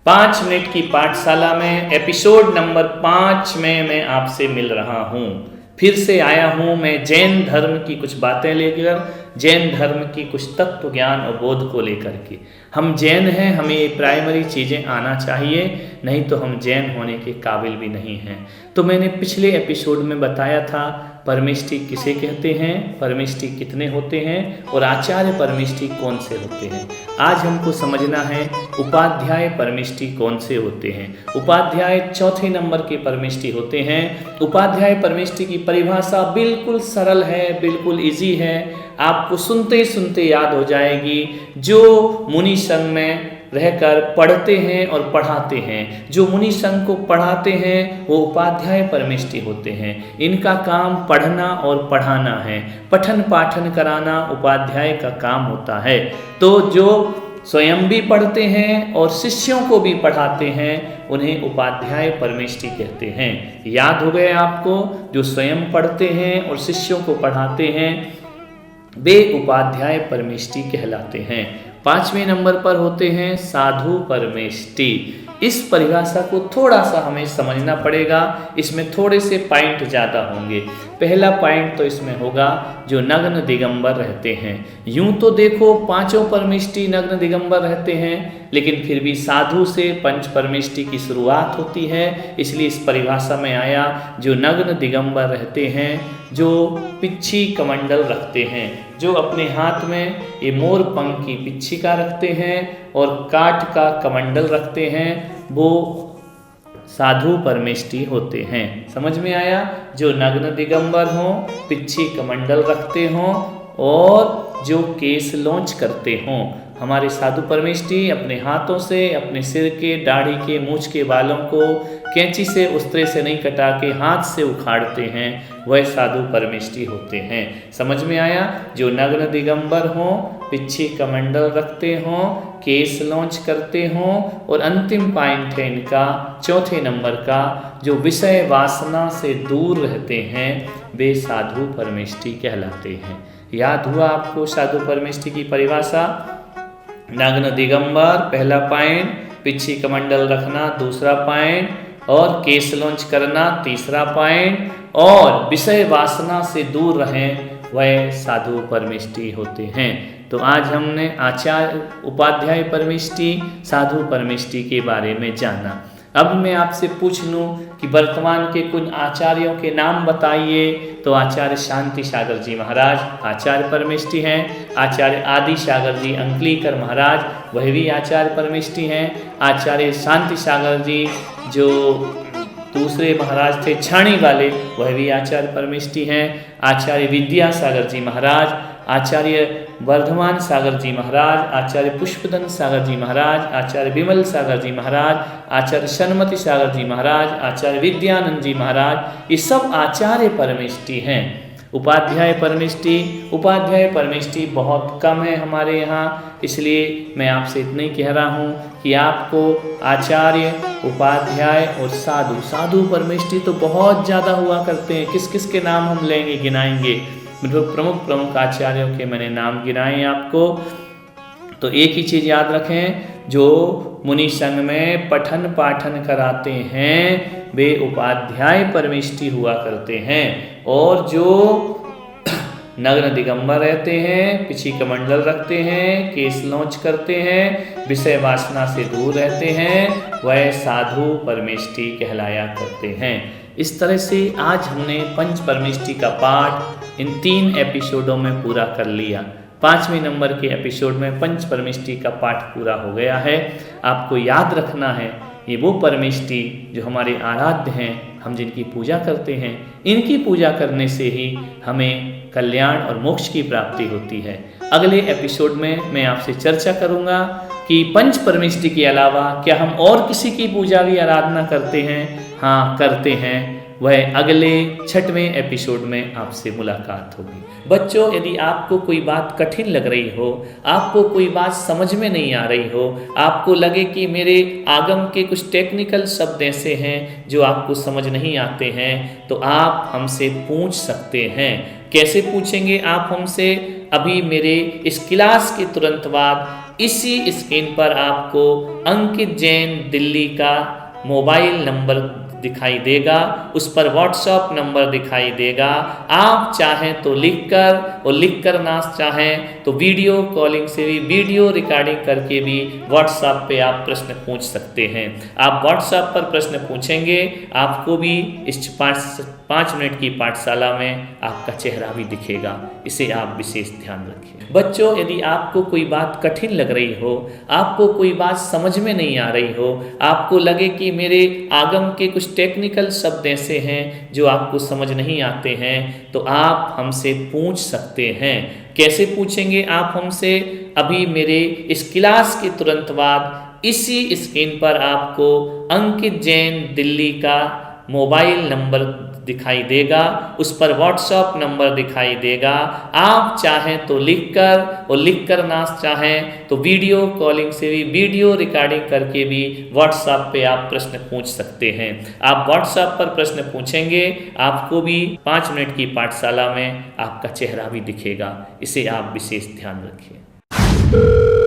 5 minute की पाठशाला में एपिसोड नंबर 5 में मैं आपसे मिल रहा हूँ। फिर से आया हूँ मैं जैन धर्म की कुछ बातें लेकर, जैन धर्म की कुछ तत्व ज्ञान और बोध को लेकर के। हम जैन हैं, हमें ये प्राइमरी चीज़ें आना चाहिए, नहीं तो हम जैन होने के काबिल भी नहीं हैं। तो मैंने पिछले एपिसोड में बताया था परमिष्टि किसे कहते हैं, परमिष्टि कितने होते हैं और आचार्य परमिष्टि कौन से होते हैं। आज हमको समझना है उपाध्याय परमिष्टि कौन से होते हैं। उपाध्याय चौथे नंबर के परमिष्टि होते हैं। उपाध्याय परमिष्टि की परिभाषा बिल्कुल सरल है, बिल्कुल इजी है, आपको सुनते सुनते याद हो जाएगी। जो मुनि संघ में रहकर पढ़ते हैं और पढ़ाते हैं, जो मुनि संघ को पढ़ाते हैं वो उपाध्याय परमिष्टि होते हैं। इनका काम पढ़ना और पढ़ाना है, पठन पाठन कराना उपाध्याय का काम होता है। तो जो स्वयं भी पढ़ते हैं और शिष्यों को भी पढ़ाते हैं उन्हें उपाध्याय परमिष्टि कहते हैं। याद हो गए आपको, जो स्वयं पढ़ते हैं और शिष्यों को पढ़ाते हैं वे उपाध्याय परमिष्टि कहलाते हैं। 5वें नंबर पर होते हैं साधु परमेष्टि। इस परिभाषा को थोड़ा सा हमें समझना पड़ेगा, इसमें थोड़े से पॉइंट ज़्यादा होंगे। पहला पॉइंट तो इसमें होगा जो नग्न दिगंबर रहते हैं। यूं तो देखो पांचों परमिष्टि नग्न दिगंबर रहते हैं, लेकिन फिर भी साधु से पंच परमिष्टि की शुरुआत होती है, इसलिए इस परिभाषा में आया जो नग्न दिगंबर रहते हैं, जो पिच्छी कमंडल रखते हैं, जो अपने हाथ में ये मोर पंख की पिच्छी का रखते हैं और काठ का कमंडल रखते हैं, वो साधु परमिष्टि होते हैं। समझ में आया? जो नग्न दिगंबर हों, पिच्छी कमंडल रखते हों और जो केस लॉन्च करते हों। हमारे साधु परमिष्टि अपने हाथों से अपने सिर के, दाढ़ी के, मूछ के बालों को कैंची से उस तरह से नहीं कटा के हाथ से उखाड़ते हैं, वह साधु परमिष्टि होते हैं। समझ में आया? जो नग्न दिगंबर हों, पिच्छी कमंडल रखते हों, केस लॉन्च करते हों और अंतिम पॉइंट है इनका चौथे नंबर का, जो विषय वासना से दूर रहते हैं, वे साधु परमिष्टि कहलाते हैं। याद हुआ आपको साधु परमिष्टि की परिभाषा? नग्न दिगंबर पहला पॉइंट, पिच्छी कमंडल रखना दूसरा पॉइंट, और केस लॉन्च करना तीसरा पॉइंट, और विषय वासना से दूर रहें, वह साधु परमिष्टि होते हैं। तो आज हमने आचार्य उपाध्याय परमिष्टि, साधु परमिष्टि के बारे में जाना। अब मैं आपसे पूछ लूँ कि वर्तमान के कुछ आचार्यों के नाम बताइए, तो आचार्य शांति सागर जी महाराज आचार्य परमिष्टि हैं। आचार्य आदि सागर जी अंकलीकर महाराज, वह भी आचार्य परमिष्टि हैं। आचार्य शांति सागर जी जो दूसरे महाराज थे छाणी वाले, वह भी आचार्य परमिष्टि हैं। आचार्य विद्यासागर जी महाराज, आचार्य वर्धमान सागर जी महाराज, आचार्य पुष्पदन सागर जी महाराज, आचार्य विमल सागर जी महाराज, आचार्य सन्मति सागर जी महाराज, आचार्य विद्यानंद जी महाराज, ये सब आचार्य परमिष्टि हैं। उपाध्याय परमिष्टि बहुत कम है हमारे यहाँ, इसलिए मैं आपसे इतना ही कह रहा हूँ कि आपको आचार्य, उपाध्याय और साधु परमिष्टि तो बहुत ज़्यादा हुआ करते हैं। किस किस के नाम हम लेंगे, गिनाएंगे? मतलब प्रमुख आचार्यों के मैंने नाम गिनाए आपको। तो एक ही चीज़ याद रखें, जो मुनि संघ में पठन पाठन कराते हैं वे उपाध्याय परमिष्टि हुआ करते हैं, और जो नग्न दिगंबर रहते हैं, पिछी कमंडल रखते हैं, केस लॉन्च करते हैं, विषय वासना से दूर रहते हैं, वह साधु परमिष्टि कहलाया करते हैं। इस तरह से आज हमने पंच परमिष्टि का पाठ इन 3 एपिसोडों में पूरा कर लिया। 5वें नंबर के एपिसोड में पंच परमिष्टि का पाठ पूरा हो गया है। आपको याद रखना है ये वो परमिष्टि जो हमारे आराध्य हैं, हम जिनकी पूजा करते हैं, इनकी पूजा करने से ही हमें कल्याण और मोक्ष की प्राप्ति होती है। अगले एपिसोड में मैं आपसे चर्चा करूंगा कि पंच परमिष्टि के अलावा क्या हम और किसी की पूजा भी आराधना करते हैं? हाँ, करते हैं। वह अगले 6वें एपिसोड में आपसे मुलाकात होगी। बच्चों, यदि आपको कोई बात कठिन लग रही हो, आपको कोई बात समझ में नहीं आ रही हो, आपको लगे कि मेरे आगम के कुछ टेक्निकल शब्द ऐसे हैं जो आपको समझ नहीं आते हैं, तो आप हमसे पूछ सकते हैं। कैसे पूछेंगे आप हमसे? अभी मेरे इस क्लास के तुरंत बाद इसी स्क्रीन पर आपको अंकित जैन दिल्ली का मोबाइल नंबर दिखाई देगा, उस पर व्हाट्सएप नंबर दिखाई देगा। आप चाहें तो लिखकर ना चाहें तो वीडियो कॉलिंग से भी, वीडियो रिकॉर्डिंग करके भी व्हाट्सएप पे आप प्रश्न पूछ सकते हैं। आप व्हाट्सएप पर प्रश्न पूछेंगे, आपको भी इस 5 मिनट की पाठशाला में आपका चेहरा भी दिखेगा। इसे आप विशेष ध्यान रखें। बच्चों, यदि आपको कोई बात कठिन लग रही हो, आपको कोई बात समझ में नहीं आ रही हो, आपको लगे कि मेरे आगम के कुछ टेक्निकल शब्द ऐसे हैं जो आपको समझ नहीं आते हैं, तो आप हमसे पूछ सकते हैं। कैसे पूछेंगे आप हमसे? अभी मेरे इस क्लास के तुरंत बाद इसी स्क्रीन पर आपको अंकित जैन दिल्ली का मोबाइल नंबर दिखाई देगा, उस पर व्हाट्सएप नंबर दिखाई देगा। आप चाहें तो लिखकर ना चाहें तो वीडियो कॉलिंग से भी, वीडियो रिकॉर्डिंग करके भी व्हाट्सएप पे आप प्रश्न पूछ सकते हैं। आप व्हाट्सएप पर प्रश्न पूछेंगे, आपको भी 5 मिनट की पाठशाला में आपका चेहरा भी दिखेगा। इसे आप विशेष ध्यान रखिए।